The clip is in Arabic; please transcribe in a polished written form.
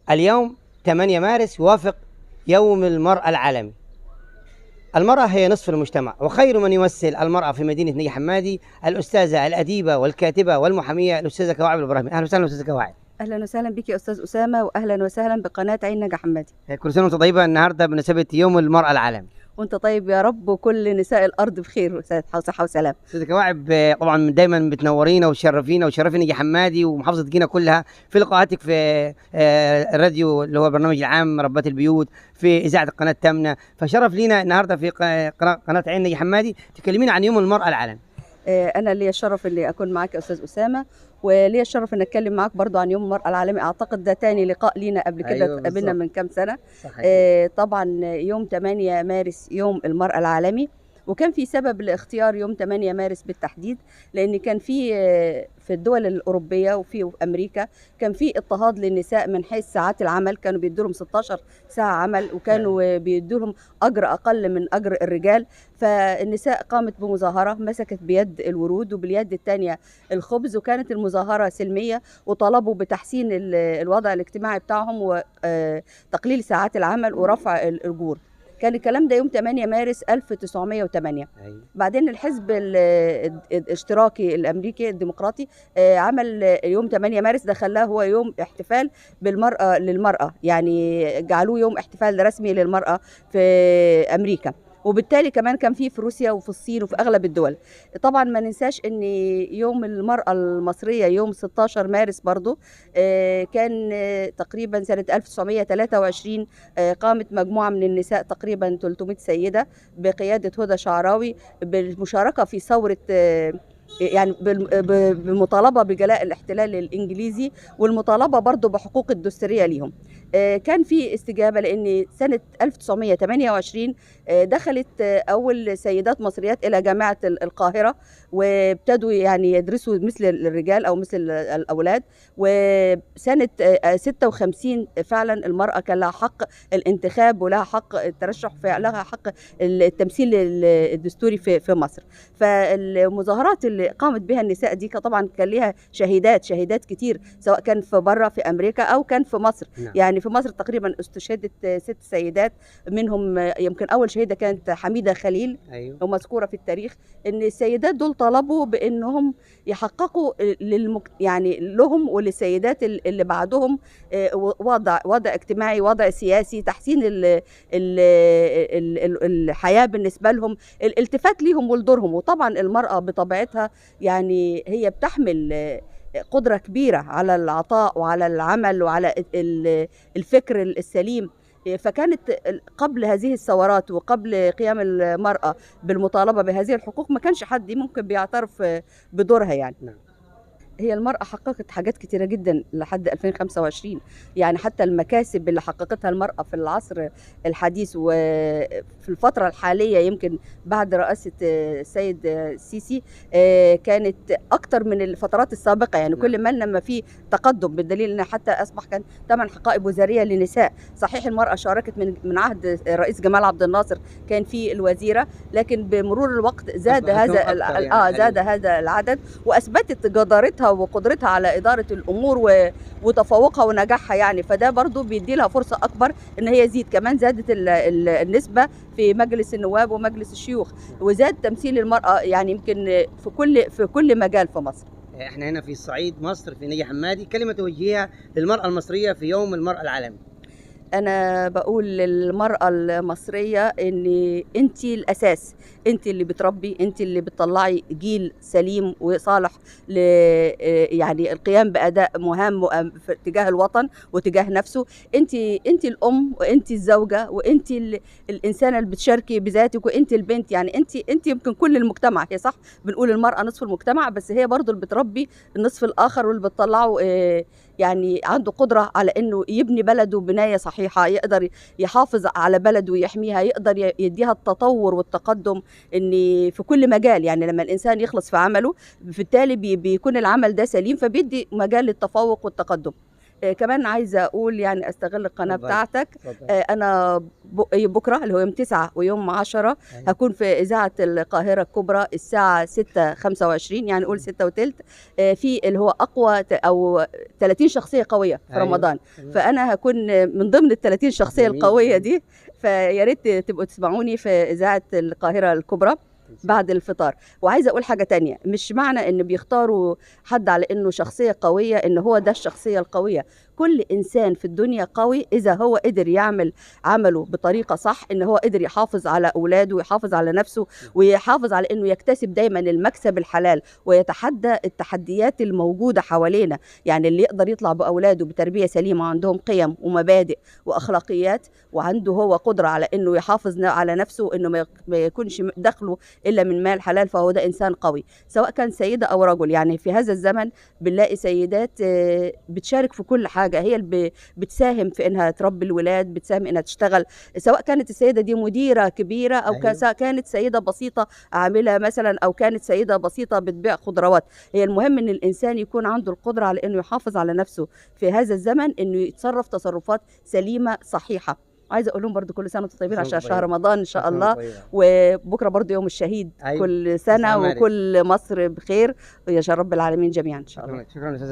اليوم 8 مارس يوافق يوم المرأة العالمي. المرأة هي نصف المجتمع، وخير من يمثل المرأة في مدينة نجي حمادي الأستاذة الأديبة والكاتبة والمحامية الأستاذة كواعب الإبراهيمي. أهلا وسهلا أستاذة كواعب. اهلا وسهلا بك يا استاذ اسامه، واهلا وسهلا بقناه عين نجا حمادي. كل سنة وأنت طيبة. النهاردة بمناسبة يوم المرأة العالمي. وانت طيب يا رب، وكل نساء الارض بخير وصحه وسلام. أستاذة كواعب، طبعا دايما بتنورينا وتشرفينا وتشرفي نجي حمادي ومحافظة جينا كلها في لقاءاتك في الراديو اللي هو برنامج العام ربات البيوت، في إذاعة قناة تامنة. فشرف لينا النهاردة في قناة عين نجي حمادي تكلمينا عن يوم المرأة العالمي. انا ليا الشرف اللي اكون معاك يا استاذ اسامه، وليا الشرف ان اتكلم معاك برضو عن يوم المراه العالمي. اعتقد ده تاني لقاء لينا، قبل كده أيوة اتقابلنا من كام سنه. صحيح. طبعا يوم 8 مارس يوم المراه العالمي، وكان في سبب لاختيار يوم 8 مارس بالتحديد، لان كان في الدول الاوروبيه وفي امريكا كان في اضطهاد للنساء من حيث ساعات العمل. كانوا بيدوا لهم 16 ساعه عمل، وكانوا بيدوا لهم اجر اقل من اجر الرجال. فالنساء قامت بمظاهره، مسكت بيد الورود وباليد الثانيه الخبز، وكانت المظاهره سلميه، وطلبوا بتحسين الوضع الاجتماعي بتاعهم وتقليل ساعات العمل ورفع الاجور. كان الكلام ده يوم 8 مارس 1908. أيوة. بعدين الحزب الاشتراكي الامريكي الديمقراطي عمل يوم 8 مارس ده، خلاه هو يوم احتفال بالمرأة للمرأة، يعني جعلوه يوم احتفال رسمي للمرأة في امريكا. وبالتالي كمان كان في روسيا وفي الصين وفي اغلب الدول. طبعا ما ننساش ان يوم المرأة المصرية يوم 16 مارس برضو كان تقريبا سنة 1923 قامت مجموعة من النساء تقريبا 300 سيدة بقيادة هدى شعراوي بالمشاركة في ثورة، يعني بالمطالبة بجلاء الاحتلال الإنجليزي، والمطالبة برضو بحقوق الدستورية ليهم. كان في استجابة، لأن سنة 1928 دخلت أول سيدات مصريات إلى جامعة القاهرة، وابتدوا يعني يدرسوا مثل الرجال أو مثل الأولاد. وسنة 56 فعلا المرأة كان لها حق الانتخاب ولها حق الترشح، لها حق التمثيل الدستوري في مصر. فالمظاهرات اللي قامت بها النساء دي طبعا كان لها شهيدات كتير، سواء كان في بره في أمريكا أو كان في مصر. نعم. يعني في مصر تقريبا استشهدت 6 سيدات، منهم يمكن أول شهيدة كانت حميدة خليل. أيوة. ومذكورة في التاريخ ان السيدات دول طلبوا بانهم يحققوا يعني لهم وللسيدات اللي بعدهم وضع اجتماعي، وضع سياسي، تحسين الحياة بالنسبة لهم، الالتفات ليهم ولدورهم. وطبعا المرأة بطبيعتها يعني هي بتحمل قدرة كبيرة على العطاء وعلى العمل وعلى الفكر السليم. فكانت قبل هذه الثورات وقبل قيام المرأة بالمطالبة بهذه الحقوق ما كانش حد ممكن بيعترف بدورها يعني. نعم. هي المرأة حققت حاجات كتيرة جدا لحد 2025، يعني حتى المكاسب اللي حققتها المرأة في العصر الحديث وفي الفترة الحالية يمكن بعد رئاسة السيد السيسي كانت أكتر من الفترات السابقة. يعني كل ما لما في تقدم، بالدليل أن حتى أصبح كان 8 حقائب وزارية للنساء. صحيح المرأة شاركت من عهد الرئيس جمال عبد الناصر، كان في الوزيرة، لكن بمرور الوقت زاد هذا العدد، وأثبتت جدارتها وقدرتها على إدارة الأمور وتفوقها ونجاحها يعني. فده برضو بيدي لها فرصة أكبر إن هي يزيد. كمان زادت النسبة في مجلس النواب ومجلس الشيوخ، وزاد تمثيل المرأة يعني يمكن في كل مجال في مصر. احنا هنا في صعيد مصر في نجي حمادي، كلمة توجهيها للمرأة المصرية في يوم المرأة العالمي. أنا بقول للمرأة المصرية إن أنت الأساس، أنت اللي بتربي، أنت اللي بتطلعي جيل سليم وصالح يعني القيام بأداء مهام تجاه الوطن وتجاه نفسه. أنت الأم، وأنت الزوجة، وأنت الإنسانة اللي بتشاركي بذاتك، وأنت البنت. يعني أنت يمكن كل المجتمع. هي صح بنقول المرأة نصف المجتمع، بس هي برضو اللي بتربي النصف الآخر، واللي بتطلعه يعني عنده قدرة على أنه يبني بلده بناية صحيحة، يقدر يحافظ على بلده ويحميها، يقدر يديها التطور والتقدم ان في كل مجال. يعني لما الإنسان يخلص في عمله بالتالي بيكون العمل ده سليم، فبيدي مجال للتفوق والتقدم. كمان عايزه اقول يعني استغل القناه اتفضلي. بتاعتك. اتفضل. انا بكره اللي هو يوم 9 ويوم 10 أيوة. هكون في اذاعه القاهره الكبرى الساعه 6:25 يعني قول 6 وثلث، في اللي هو اقوى او 30 شخصيه قويه في أيوة. رمضان. تمام. فانا هكون من ضمن ال 30 شخصيه جميل. القويه دي، فيا ريت تبقوا تسمعوني في اذاعه القاهره الكبرى بعد الفطار. وعايزه اقول حاجه تانية، مش معنى ان بيختاروا حد على انه شخصيه قويه ان هو ده الشخصيه القويه. كل انسان في الدنيا قوي اذا هو قدر يعمل عمله بطريقه صح، ان هو قدر يحافظ على اولاده ويحافظ على نفسه ويحافظ على انه يكتسب دايما المكسب الحلال ويتحدى التحديات الموجوده حوالينا. يعني اللي يقدر يطلع باولاده بتربيه سليمه عندهم قيم ومبادئ واخلاقيات، وعنده هو قدره على انه يحافظ على نفسه انه ما يكونش دخله الا من مال حلال، فهو ده انسان قوي سواء كان سيده او رجل. يعني في هذا الزمن بنلاقي سيدات بتشارك في كل حاجه، هي اللي بتساهم في انها تربي الولاد، بتساهم انها تشتغل، سواء كانت السيده دي مديره كبيره او أيوة. كانت سيده بسيطه عامله مثلا، او كانت سيده بسيطه بتبيع خضروات. هي المهم ان الانسان يكون عنده القدره على انه يحافظ على نفسه في هذا الزمن، انه يتصرف تصرفات سليمه صحيحه. عايزه اقول لهم برضو كل سنه وانتم طيبين عشان شهر رمضان ان شاء الله، وبكره برضو يوم الشهيد. أيوة. كل سنه 9 مارس. وكل مصر بخير ويا رب العالمين جميعا ان شاء الله. شكرا.